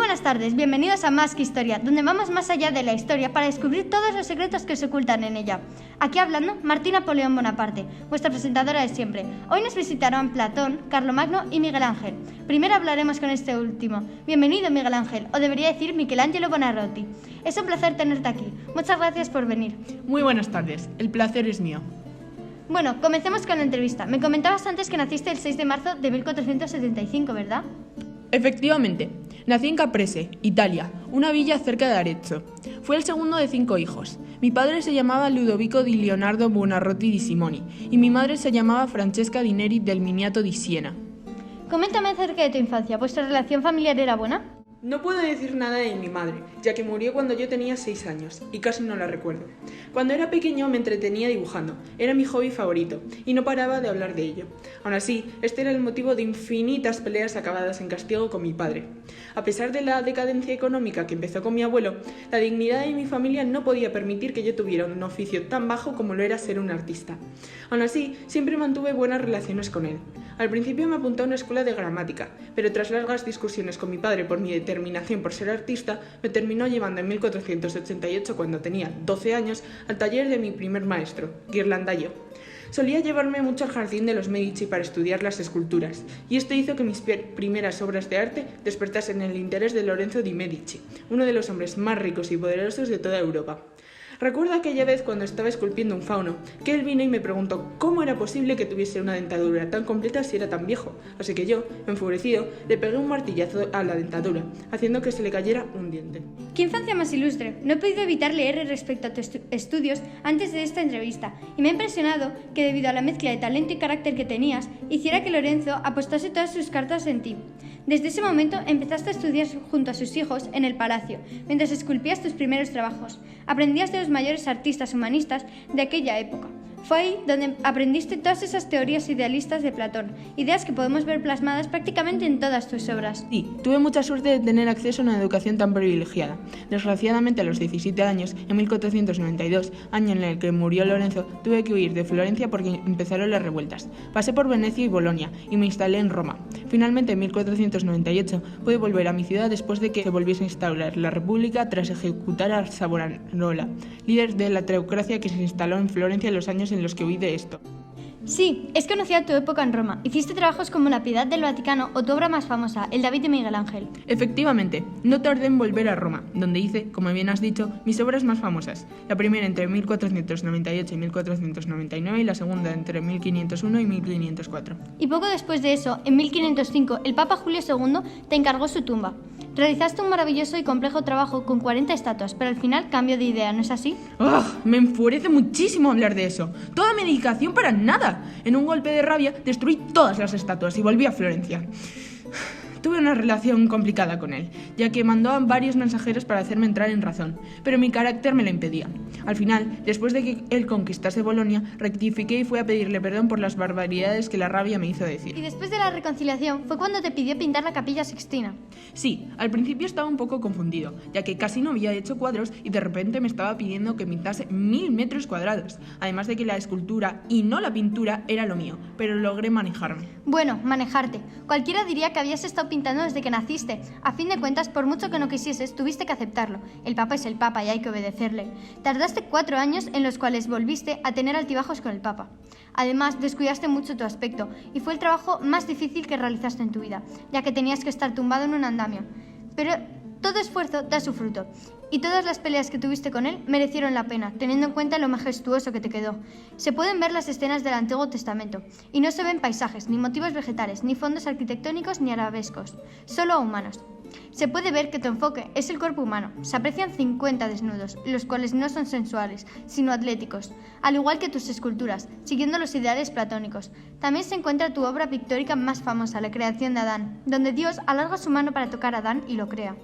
buenas tardes, bienvenidos a Más que Historia, donde vamos más allá de la historia para descubrir todos los secretos que se ocultan en ella. Aquí hablando, Martín Napoleón Bonaparte, vuestra presentadora de siempre. Hoy nos visitarán Platón, Carlomagno y Miguel Ángel. Primero hablaremos con este último. Bienvenido, Miguel Ángel, o debería decir Michelangelo Buonarroti. Es un placer tenerte aquí. Muchas gracias por venir. Muy buenas tardes, el placer es mío. Bueno, comencemos con la entrevista. Me comentabas antes que naciste el 6 de marzo de 1475, ¿verdad? Efectivamente, nací en Caprese, Italia, una villa cerca de Arezzo. Fue el segundo de 5 hijos. Mi padre se llamaba Ludovico di Leonardo Buonarroti di Simoni y mi madre se llamaba Francesca di Neri del Miniato di Siena. Coméntame acerca de tu infancia. ¿Vuestra relación familiar era buena? No puedo decir nada de mi madre, ya que murió cuando yo tenía 6 años y casi no la recuerdo. Cuando era pequeño me entretenía dibujando, era mi hobby favorito y no paraba de hablar de ello. Aún así, este era el motivo de infinitas peleas acabadas en castigo con mi padre. A pesar de la decadencia económica que empezó con mi abuelo, la dignidad de mi familia no podía permitir que yo tuviera un oficio tan bajo como lo era ser un artista. Aún así, siempre mantuve buenas relaciones con él. Al principio me apuntó a una escuela de gramática, pero tras largas discusiones con mi padre por mi determinación por ser artista, me terminó llevando en 1488, cuando tenía 12 años, al taller de mi primer maestro, Ghirlandaio. Solía llevarme mucho al jardín de los Medici para estudiar las esculturas, y esto hizo que mis primeras obras de arte despertasen el interés de Lorenzo di Medici, uno de los hombres más ricos y poderosos de toda Europa. Recuerdo aquella vez cuando estaba esculpiendo un fauno, que él vino y me preguntó cómo era posible que tuviese una dentadura tan completa si era tan viejo, así que yo, enfurecido, le pegué un martillazo a la dentadura, haciendo que se le cayera un diente. ¡Qué infancia más ilustre! No he podido evitar leer respecto a tus estudios antes de esta entrevista, y me ha impresionado que debido a la mezcla de talento y carácter que tenías, hiciera que Lorenzo apostase todas sus cartas en ti. Desde ese momento empezaste a estudiar junto a sus hijos en el palacio, mientras esculpías tus primeros trabajos. Aprendías de los mayores artistas humanistas de aquella época. Fue ahí donde aprendiste todas esas teorías idealistas de Platón, ideas que podemos ver plasmadas prácticamente en todas tus obras. Sí, tuve mucha suerte de tener acceso a una educación tan privilegiada. Desgraciadamente, a los 17 años, en 1492, año en el que murió Lorenzo, tuve que huir de Florencia porque empezaron las revueltas. Pasé por Venecia y Bolonia y me instalé en Roma. Finalmente, en 1498, pude volver a mi ciudad después de que se volviese a instaurar la República tras ejecutar a Savonarola, líder de la teocracia que se instaló en Florencia en los años en los que huí de esto. Sí, es conocida tu época en Roma. Hiciste trabajos como La Piedad del Vaticano o tu obra más famosa, El David de Miguel Ángel. Efectivamente, no tardé en volver a Roma, donde hice, como bien has dicho, mis obras más famosas. La primera entre 1498 y 1499 y la segunda entre 1501 y 1504. Y poco después de eso, en 1505, el Papa Julio II te encargó su tumba. Realizaste un maravilloso y complejo trabajo con 40 estatuas, pero al final cambió de idea, ¿no es así? ¡Oh! Me enfurece muchísimo hablar de eso. Toda mi dedicación para nada. En un golpe de rabia destruí todas las estatuas y volví a Florencia. Tuve una relación complicada con él, ya que mandó a varios mensajeros para hacerme entrar en razón, pero mi carácter me lo impedía. Al final, después de que él conquistase Bolonia, rectifiqué y fui a pedirle perdón por las barbaridades que la rabia me hizo decir. Y después de la reconciliación fue cuando te pidió pintar la Capilla Sixtina. Sí, al principio estaba un poco confundido, ya que casi no había hecho cuadros y de repente me estaba pidiendo que pintase 1000 metros cuadrados, además de que la escultura y no la pintura era lo mío, pero logré manejarme. Bueno, manejarte. Cualquiera diría que habías estado pintando desde que naciste. A fin de cuentas, por mucho que no quisieses, tuviste que aceptarlo. El Papa es el Papa y hay que obedecerle. Tardaste 4 años en los cuales volviste a tener altibajos con el Papa. Además, descuidaste mucho tu aspecto y fue el trabajo más difícil que realizaste en tu vida, ya que tenías que estar tumbado en un andamio. Pero todo esfuerzo da su fruto. Y todas las peleas que tuviste con él merecieron la pena, teniendo en cuenta lo majestuoso que te quedó. Se pueden ver las escenas del Antiguo Testamento, y no se ven paisajes, ni motivos vegetales, ni fondos arquitectónicos, ni arabescos, solo humanos. Se puede ver que tu enfoque es el cuerpo humano. Se aprecian 50 desnudos, los cuales no son sensuales, sino atléticos, al igual que tus esculturas, siguiendo los ideales platónicos. También se encuentra tu obra pictórica más famosa, la creación de Adán, donde Dios alarga su mano para tocar a Adán y lo crea.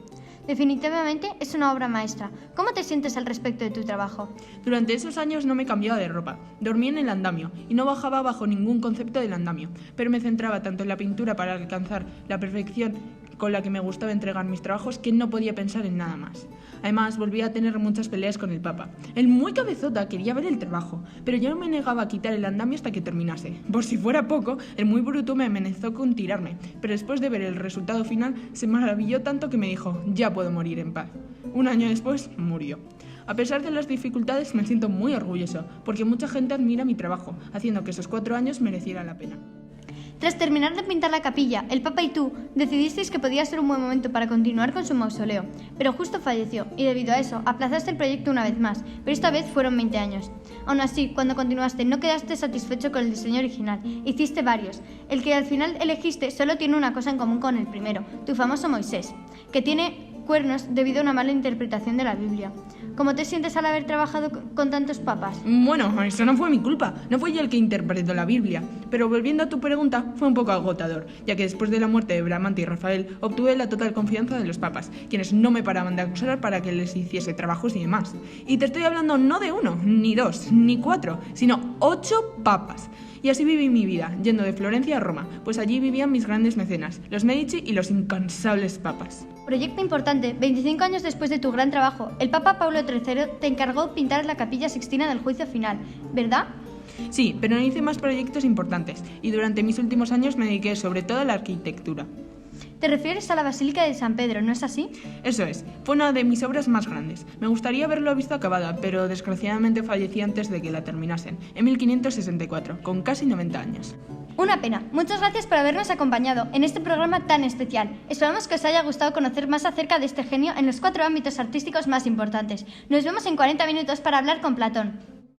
Definitivamente es una obra maestra. ¿Cómo te sientes al respecto de tu trabajo? Durante esos años no me cambiaba de ropa, dormía en el andamio y no bajaba bajo ningún concepto del andamio, pero me centraba tanto en la pintura para alcanzar la perfección con la que me gustaba entregar mis trabajos que no podía pensar en nada más. Además, volví a tener muchas peleas con el Papa. El muy cabezota quería ver el trabajo, pero yo no me negaba a quitar el andamio hasta que terminase. Por si fuera poco, el muy bruto me amenazó con tirarme, pero después de ver el resultado final, se maravilló tanto que me dijo, ya puedo morir en paz. Un año después, murió. A pesar de las dificultades, me siento muy orgulloso, porque mucha gente admira mi trabajo, haciendo que esos 4 años merecieran la pena. Tras terminar de pintar la capilla, el Papa y tú decidisteis que podía ser un buen momento para continuar con su mausoleo, pero justo falleció y debido a eso aplazaste el proyecto una vez más, pero esta vez fueron 20 años. Aún así, cuando continuaste no quedaste satisfecho con el diseño original, hiciste varios. El que al final elegiste solo tiene una cosa en común con el primero, tu famoso Moisés, que tiene cuernos debido a una mala interpretación de la Biblia. ¿Cómo te sientes al haber trabajado con tantos papas? Bueno, eso no fue mi culpa, no fui yo el que interpretó la Biblia, pero volviendo a tu pregunta, fue un poco agotador, ya que después de la muerte de Bramante y Rafael, obtuve la total confianza de los papas, quienes no me paraban de acusar para que les hiciese trabajos y demás. Y te estoy hablando no de 1, ni 2, ni 4, sino 8 papas. Y así viví mi vida, yendo de Florencia a Roma, pues allí vivían mis grandes mecenas, los Medici y los incansables papas. Proyecto importante. 25 años después de tu gran trabajo, el Papa Pablo III te encargó pintar la Capilla Sixtina del juicio final, ¿verdad? Sí, pero no hice más proyectos importantes, y durante mis últimos años me dediqué sobre todo a la arquitectura. Te refieres a la Basílica de San Pedro, ¿no es así? Eso es, fue una de mis obras más grandes. Me gustaría haberlo visto acabada, pero desgraciadamente fallecí antes de que la terminasen, en 1564, con casi 90 años. Una pena. Muchas gracias por habernos acompañado en este programa tan especial. Esperamos que os haya gustado conocer más acerca de este genio en los 4 ámbitos artísticos más importantes. Nos vemos en 40 minutos para hablar con Platón.